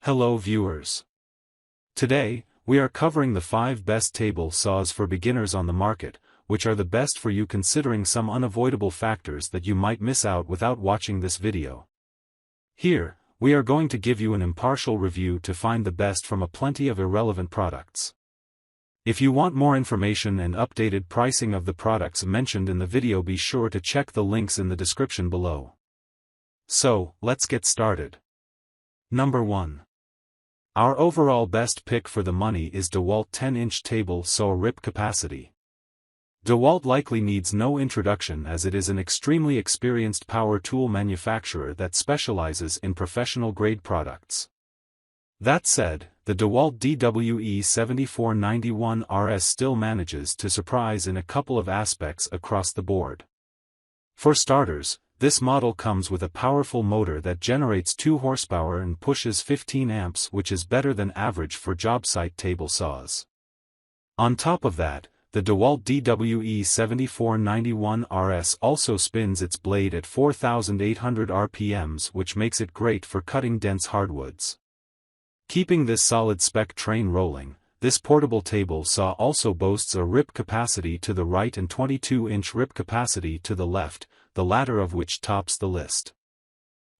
Hello viewers. Today, we are covering the 5 best table saws for beginners on the market, which are the best for you considering some unavoidable factors that you might miss out without watching this video. Here, we are going to give you an impartial review to find the best from a plenty of irrelevant products. If you want more information and updated pricing of the products mentioned in the video, be sure to check the links in the description below. So, let's get started. Number 1. Our overall best pick for the money is DEWALT 10-inch table saw rip capacity. DEWALT likely needs no introduction as it is an extremely experienced power tool manufacturer that specializes in professional-grade products. That said, the DEWALT DWE7491RS still manages to surprise in a couple of aspects across the board. For starters, this model comes with a powerful motor that generates 2 horsepower and pushes 15 amps, which is better than average for job site table saws. On top of that, the DEWALT DWE7491RS also spins its blade at 4,800 RPMs, which makes it great for cutting dense hardwoods. Keeping this solid spec train rolling, this portable table saw also boasts a rip capacity to the right and 22-inch rip capacity to the left, the latter of which tops the list.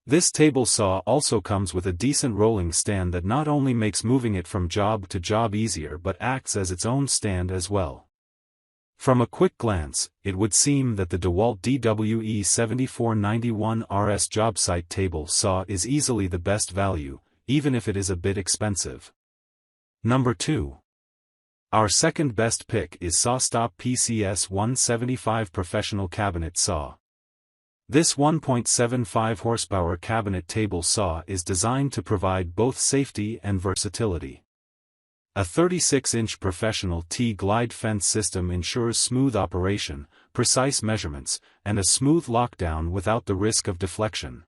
This table saw also comes with a decent rolling stand that not only makes moving it from job to job easier but acts as its own stand as well. From a quick glance, it would seem that the DEWALT DWE7491RS job site table saw is easily the best value, even if it is a bit expensive. Number 2. Our second best pick is SawStop PCS 175 Professional Cabinet Saw. This 1.75 horsepower cabinet table saw is designed to provide both safety and versatility. A 36-inch professional T-glide fence system ensures smooth operation, precise measurements, and a smooth lockdown without the risk of deflection.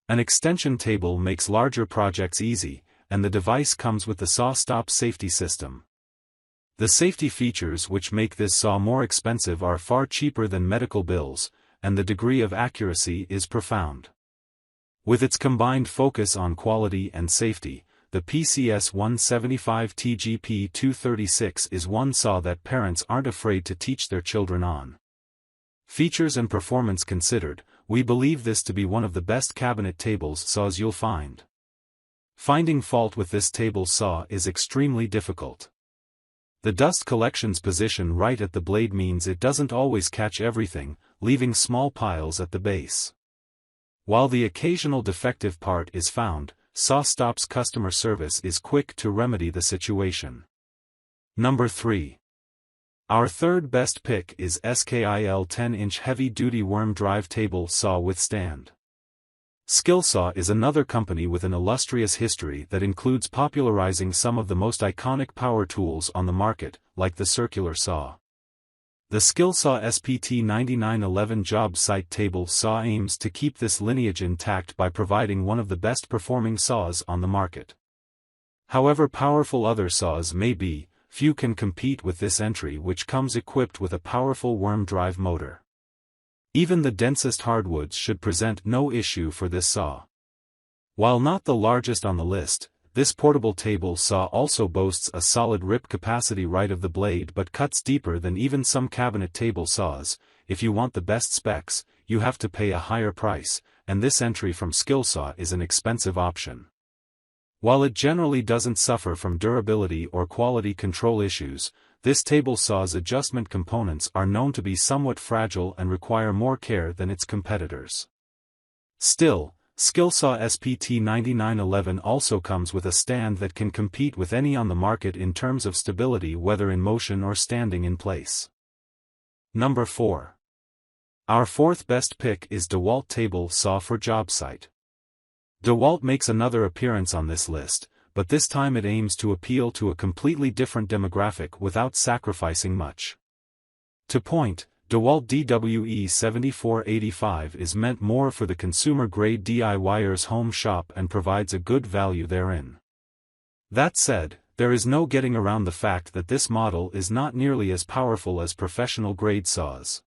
An extension table makes larger projects easy, and the device comes with the SawStop safety system. The safety features which make this saw more expensive are far cheaper than medical bills, and the degree of accuracy is profound. With its combined focus on quality and safety, the PCS 175 TGP 236 is one saw that parents aren't afraid to teach their children on. Features and performance considered, we believe this to be one of the best cabinet table saws you'll find. Finding fault with this table saw is extremely difficult. The dust collection's position right at the blade means it doesn't always catch everything, leaving small piles at the base. While the occasional defective part is found, SawStop's customer service is quick to remedy the situation. Number 3. Our third best pick is SKIL 10-inch heavy-duty worm drive table saw with stand. SKILSAW is another company with an illustrious history that includes popularizing some of the most iconic power tools on the market, like the circular saw. The SKILSAW SPT9911 job site table saw aims to keep this lineage intact by providing one of the best performing saws on the market. However powerful other saws may be, few can compete with this entry, which comes equipped with a powerful worm drive motor. Even the densest hardwoods should present no issue for this saw. While not the largest on the list, this portable table saw also boasts a solid rip capacity right of the blade but cuts deeper than even some cabinet table saws. If you want the best specs, you have to pay a higher price, and this entry from SKILSAW is an expensive option. While it generally doesn't suffer from durability or quality control issues, this table saw's adjustment components are known to be somewhat fragile and require more care than its competitors. Still, SKILSAW SPT9911 also comes with a stand that can compete with any on the market in terms of stability, whether in motion or standing in place. Number 4. Our fourth best pick is DEWALT table saw for job site. DEWALT makes another appearance on this list, but this time it aims to appeal to a completely different demographic without sacrificing much. To point, DEWALT DWE7485 is meant more for the consumer-grade DIYer's home shop and provides a good value therein. That said, there is no getting around the fact that this model is not nearly as powerful as professional-grade saws.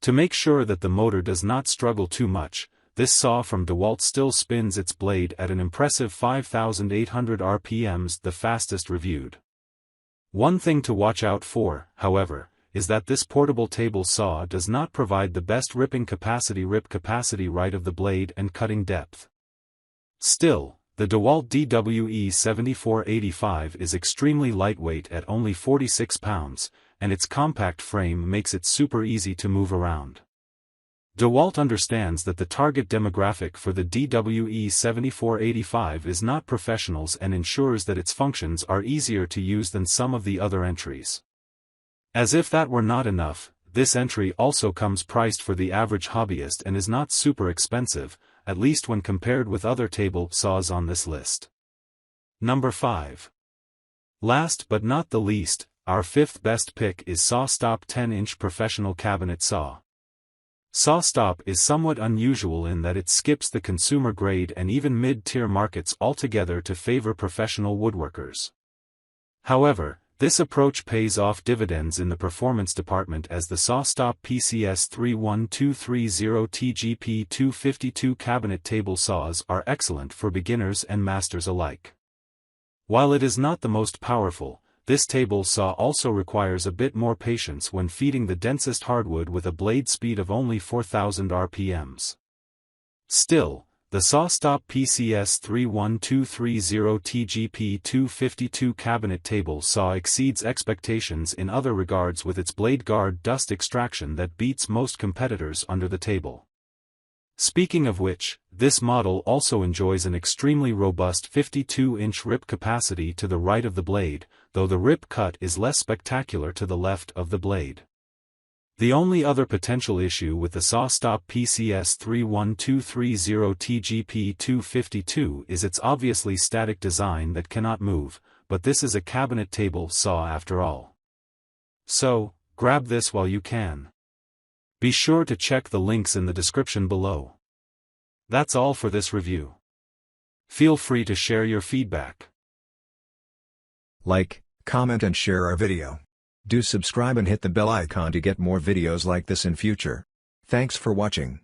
To make sure that the motor does not struggle too much, this saw from DEWALT still spins its blade at an impressive 5,800 RPMs, the fastest reviewed. One thing to watch out for, however, is that this portable table saw does not provide the best rip capacity right of the blade and cutting depth. Still, the DEWALT DWE7485 is extremely lightweight at only 46 pounds, and its compact frame makes it super easy to move around. DEWALT understands that the target demographic for the DWE7485 is not professionals and ensures that its functions are easier to use than some of the other entries. As if that were not enough, this entry also comes priced for the average hobbyist and is not super expensive, at least when compared with other table saws on this list. Number 5. Last but not the least, our fifth best pick is SawStop 10-inch professional cabinet saw. SawStop is somewhat unusual in that it skips the consumer grade and even mid-tier markets altogether to favor professional woodworkers. However, this approach pays off dividends in the performance department, as the SawStop PCS 31230 TGP 252 cabinet table saws are excellent for beginners and masters alike. While it is not the most powerful, this table saw also requires a bit more patience when feeding the densest hardwood with a blade speed of only 4,000 RPMs. Still, the SawStop PCS 31230 TGP 252 cabinet table saw exceeds expectations in other regards with its blade guard dust extraction that beats most competitors under the table. Speaking of which, this model also enjoys an extremely robust 52-inch rip capacity to the right of the blade, though the rip cut is less spectacular to the left of the blade. The only other potential issue with the SawStop PCS 31230 TGP 252 is its obviously static design that cannot move, but this is a cabinet table saw after all. So, grab this while you can. Be sure to check the links in the description below. That's all for this review. Feel free to share your feedback. Like, comment and share our video. Do subscribe and hit the bell icon to get more videos like this in future. Thanks for watching.